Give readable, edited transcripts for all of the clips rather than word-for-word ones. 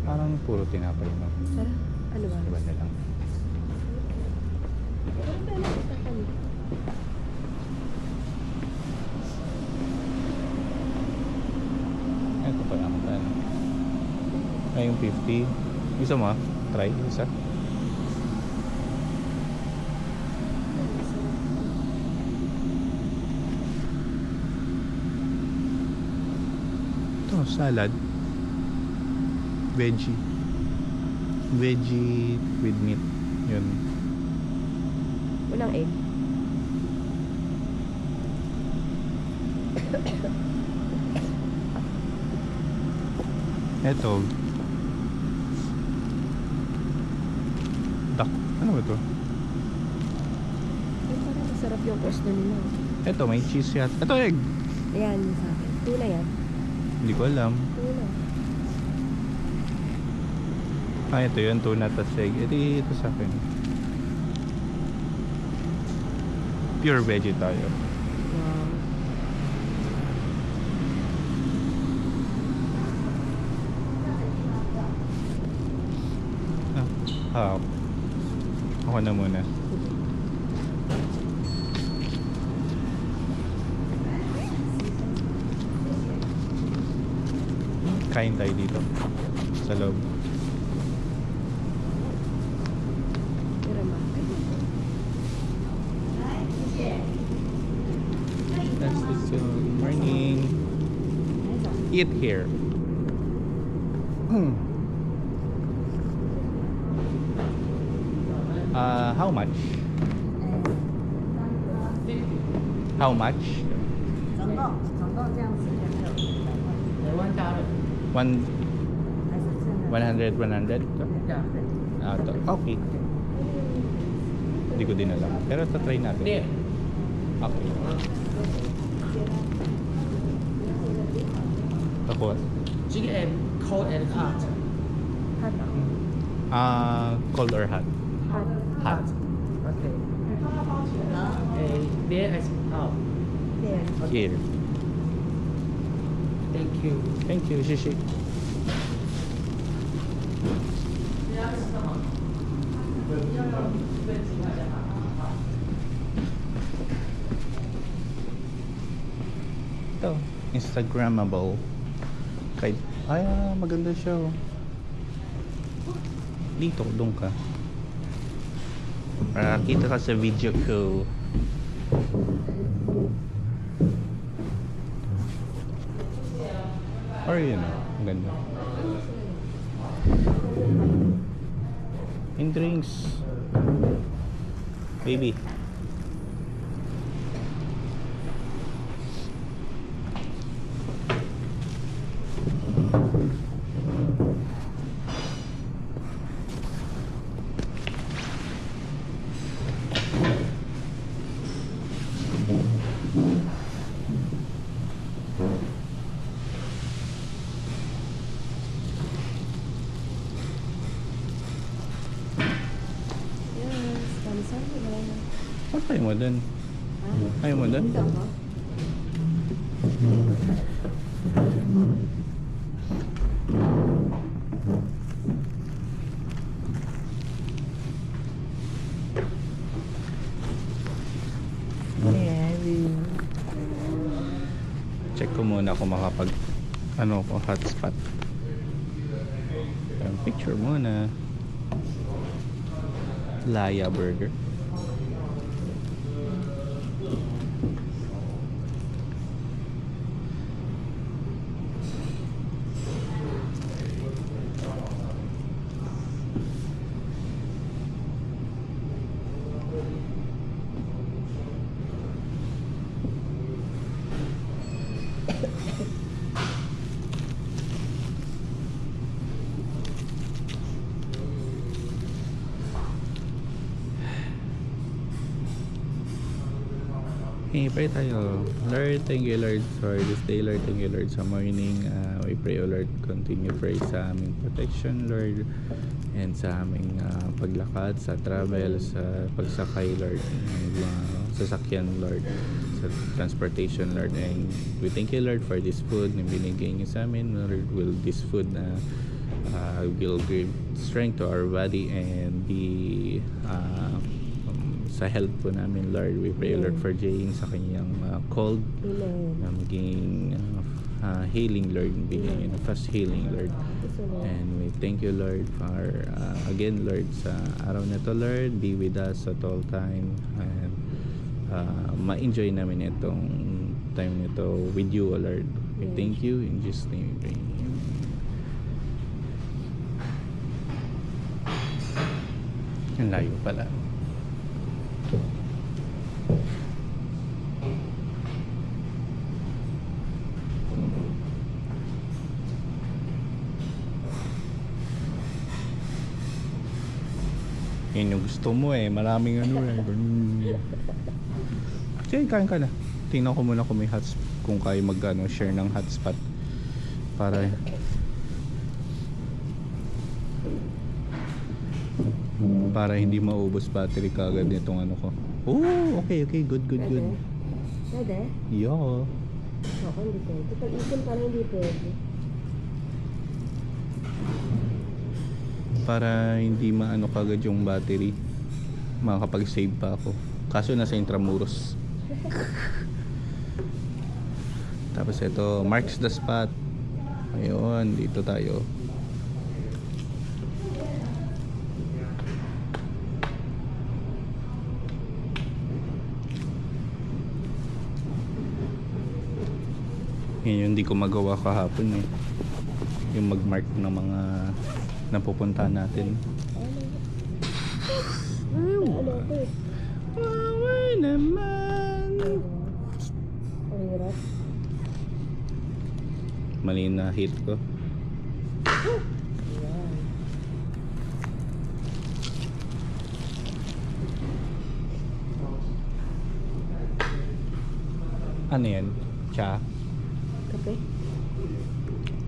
Parang puro tinapay mo. Sarap. Ano ba? Iba na lang. Ano ba nakita kami? Ito pa lang. Ano? Ay, yung 50. Gusto mo? Try isa. Ito, salad. Veggie. Veggie with meat. Yun. Walang egg. Ito. Duck. Ano ba ito? Ay, parang masarap yung pwesto nila. Ito, may cheese yat. Ito, egg. Ayan, yung sa akin. Tuna yan. Hindi ko alam. Tuna. Ah, ito yun. Tuna tas egg. Ito sa akin. Pure veggie tayo. Wow. Ah. Ako na muna. Kain tayo dito. Sa loob. Pero ma. That's the morning. Eat here. How much? How much? 总共这样子200块， One, 还是真的？ 100, 100? Yeah. Ah, to. Okay. Hindi ko din alam. Pero tatry natin. Okay. Ako. Chicken and cold and hot. Hot. Cold or hot? Hot. Hot. Okay. And there is out. There. Here. Thank you. Thank you, Shishi. Ito, Instagrammable. Kahit, maganda siya. Oh. Dito, doon ka. Para kita ka sa video ko. Or yun, ang ganda. In drinks. Baby. Yes. Tansan. Wala na. Ano tayo mo dun? Ayaw mo dun? Ito ako. Check ko muna kung makapag hotspot. Picture muna. Laya Burger. Okay, pray tayo. Lord, thank you Lord for this day, Lord. Thank you Lord sa morning. We pray, O Lord, continue pray sa aming protection, Lord. And sa aming paglakad, sa travel, sa pagsakay, Lord. Ng mga sasakyan, Lord. sa transportation, Lord. And we thank you, Lord, for this food na binigay niyo sa amin. Lord, will this food will give strength to our body and be sa health po namin, Lord. We pray, Lord, for Jane sa kanyang cold Amen. na maging healing, Lord. Bigyan na fast healing, Lord. Gusto mo. And we thank you, Lord, for again, Lord, sa araw na to, Lord. Be with us at all time. And ma-enjoy namin itong time nito with you, Lord. We thank you. In Jesus' name we pray. Ang layo pala. Yan yung gusto mo eh. Maraming ano eh. Sige, kain ka na. Tingnan ko muna kung may hotspot. Kung kayo share ng hotspot. Para hindi maubos battery kagad nitong ano ko. Oh, okay. Good. Pwede? Yo. Ako hindi pwede. Pag-ipon parang hindi pwede. Para hindi maano kagad yung battery, makakapag-save pa ako. Kaso nasa Intramuros. Tapos ito, marks the spot. Ayun, dito tayo. Yan yung hindi ko magawa kahapon eh. Yung mag-mark ng mga napupuntahan natin. Ano ko eh. Wawa naman. Ang hirap. Mali na hit ko. Ayan. Ano yan? Cha? Kape?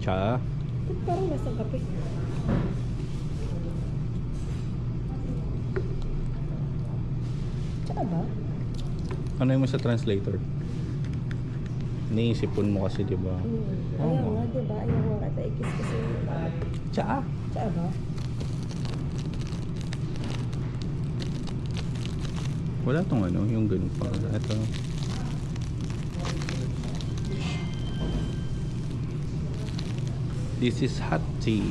Cha? Ba't parang lasang kape? Tsaka ba? Ano yung mo sa translator? Iniisipon mo kasi, di ba? Ayaw nga, diba? Ayaw nga kataikis kasi. Cha? Tsaka ba? Wala tong ano, yung ganun pa. Ito. This is hot tea.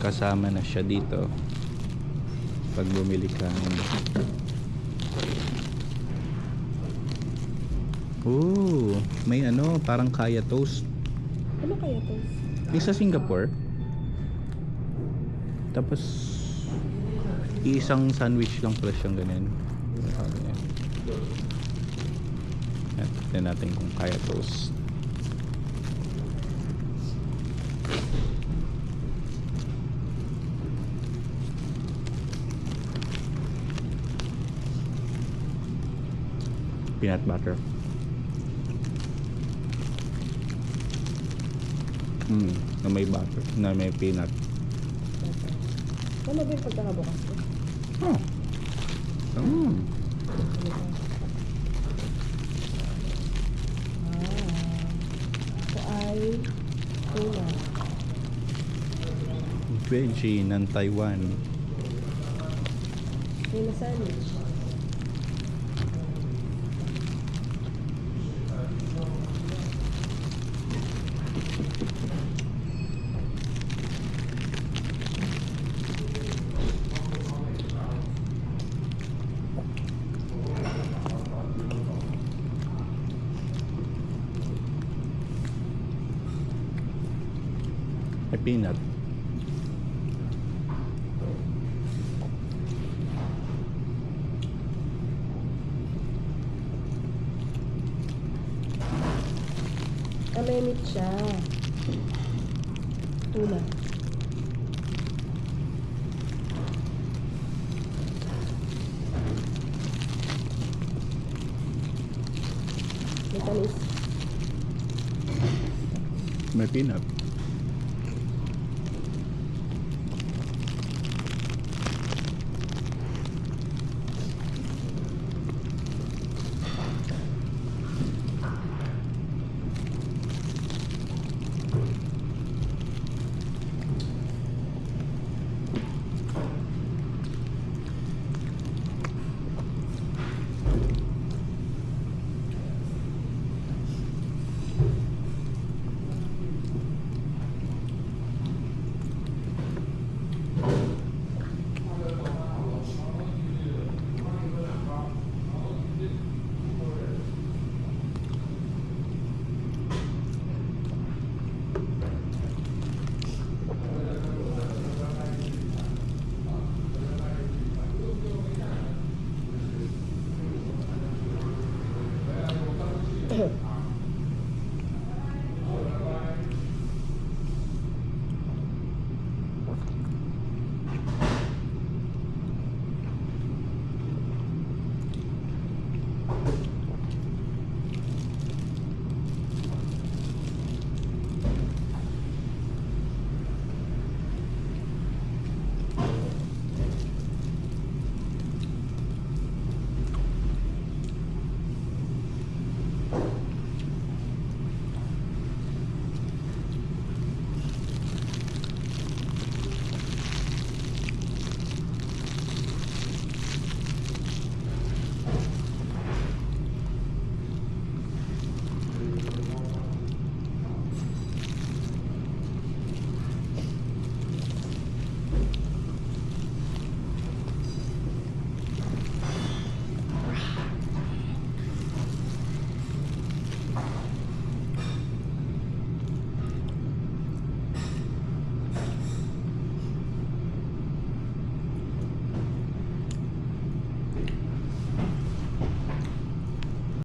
Kasama na siya dito pag bumili ka. Oh, may ano, parang kaya toast. Ano kaya to? Yung sa Singapore. Tapos isang sandwich lang pala siyang ganyan. Tignan natin kung kaya toast. Peanut butter. Na may butter, na may peanut. Ano ba yung pagkakabukas ko? Oh. Ito ay tuna. Veggie ng Taiwan. Tuna sandwich. May peanut. May meat siya. Tuna. May tamis. May peanut.